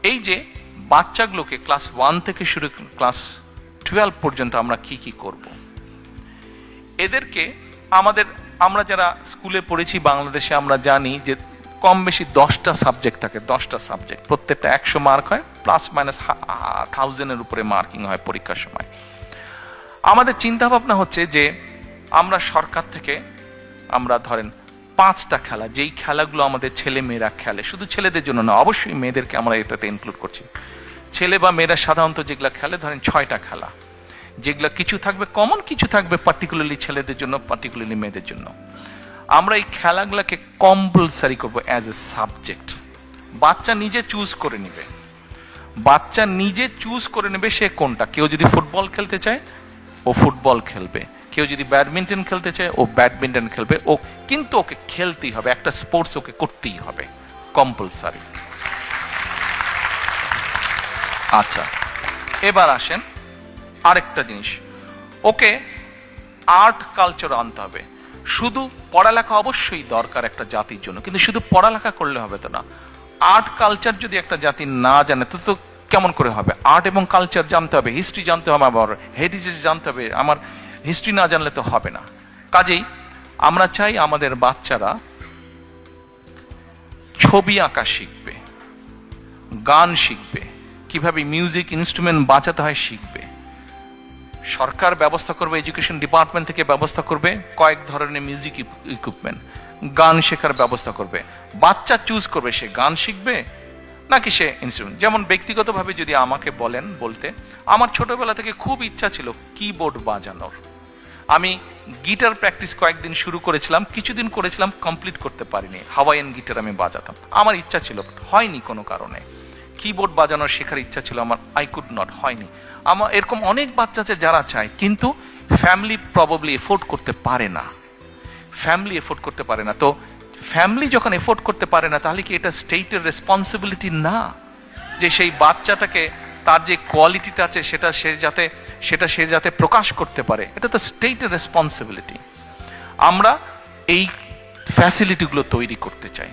এই যে বাচ্চাগুলোকে ক্লাস 1 থেকে শুরু ক্লাস 12 পর্যন্ত আমরা কি করব, এদেরকে আমরা যারা স্কুলে পড়েছি বাংলাদেশে আমরা জানি যে কম বেশি 10টা সাবজেক্ট থাকে, 10টা সাবজেক্ট, প্রত্যেকটা 100 মার্ক হয়, প্লাস মাইনাস 1000-এর উপরে মার্কিং হয় পরীক্ষার সময়। আমাদের চিন্তা ভাবনা হচ্ছে যে আমরা সরকার থেকে আমরা ধরেন 5টা খেলা, যেই খেলাগুলো আমাদের ছেলে মেয়েরা খেলে, শুধু ছেলেদের জন্য না, অবশ্যই মেয়েদেরকে আমরা এটাতে ইনক্লুড করছি, ছেলে বা মেয়েরা সাধারণত যেগুলা খেলে ধরেন 6টা খেলা, যেগুলা কিছু থাকবে কমন, কিছু থাকবে পার্টিকুলারলি ছেলেদের জন্য, পার্টিকুলারলি মেয়েদের জন্য। আমরা এই খেলাগুলোকে কম্পালসারি করবো অ্যাজ এ সাবজেক্ট। বাচ্চা নিজে চুজ করে নেবে, বাচ্চা নিজে চুজ করে নেবে সে কোনটা। কেউ যদি ফুটবল খেলতে চায় ও ফুটবল খেলবে, কেউ যদি ব্যাডমিন্টন খেলতে চায় ও ব্যাডমিন্টন খেলবে, ও কিন্তু ওকে খেলতেই হবে, একটা স্পোর্টস ওকে করতেই হবে, কম্পালসারি। আচ্ছা, এবার আসেন আরেকটা জিনিস, ওকে আর্ট কালচার আনতে হবে। শুধু পড়ালেখা অবশ্যই দরকার একটা জাতির জন্য, কিন্তু শুধু পড়ালেখা করলে হবে তো না। আর্ট কালচার যদি একটা জাতি না জানে তো কেমন করে হবে? আর্ট এবং কালচার জানতে হবে, হিস্ট্রি জানতে হবে, আবার হেরিটেজ জানতে হবে। আমার হিস্ট্রি না জানলে তো হবে না। কাজেই আমরা চাই আমাদের বাচ্চারা ছবি আঁকা শিখবে, গান শিখবে, কিভাবে মিউজিক ইনস্ট্রুমেন্ট বাজাতে হয় শিখবে। সরকার ব্যবস্থা করবে, এডুকেশন ডিপার্টমেন্ট থেকে ব্যবস্থা করবে কয়েক ধরনের মিউজিক ইকুইপমেন্ট, গান শেখার ব্যবস্থা করবে। বাচ্চা চুজ করবে সে গান শিখবে নাকি সে ইনস্ট্রুমেন্ট। যেমন ব্যক্তিগতভাবে যদি আমাকে বলতে, আমার ছোটবেলা থেকে খুব ইচ্ছা ছিল কিবোর্ড বাজানোর। আমি গিটার প্র্যাকটিস কয়েকদিন শুরু করেছিলাম, কিছুদিন করেছিলাম, কমপ্লিট করতে পারিনি। হাওয়াইয়ান গিটার আমি বাজাতাম, আমার ইচ্ছা ছিল, হয়নি কোনো কারণে। কিবোর্ড বাজানোর শেখার ইচ্ছা ছিল আমার, আই কুড নট, হয়নি। আমার এরকম অনেক বাচ্চা আছে যারা চায়, কিন্তু ফ্যামিলি প্রবাবলি এফোর্ড করতে পারে না, ফ্যামিলি এফোর্ড করতে পারে না। তো ফ্যামিলি যখন এফোর্ড করতে পারে না, তাহলে কি এটা স্টেটের রেসপন্সিবিলিটি না যে সেই বাচ্চাটাকে তার যে কোয়ালিটিটা আছে সেটা সে যাতে প্রকাশ করতে পারে? এটা তো স্টেটের রেসপন্সিবিলিটি। আমরা এই ফ্যাসিলিটিগুলো তৈরি করতে চাই।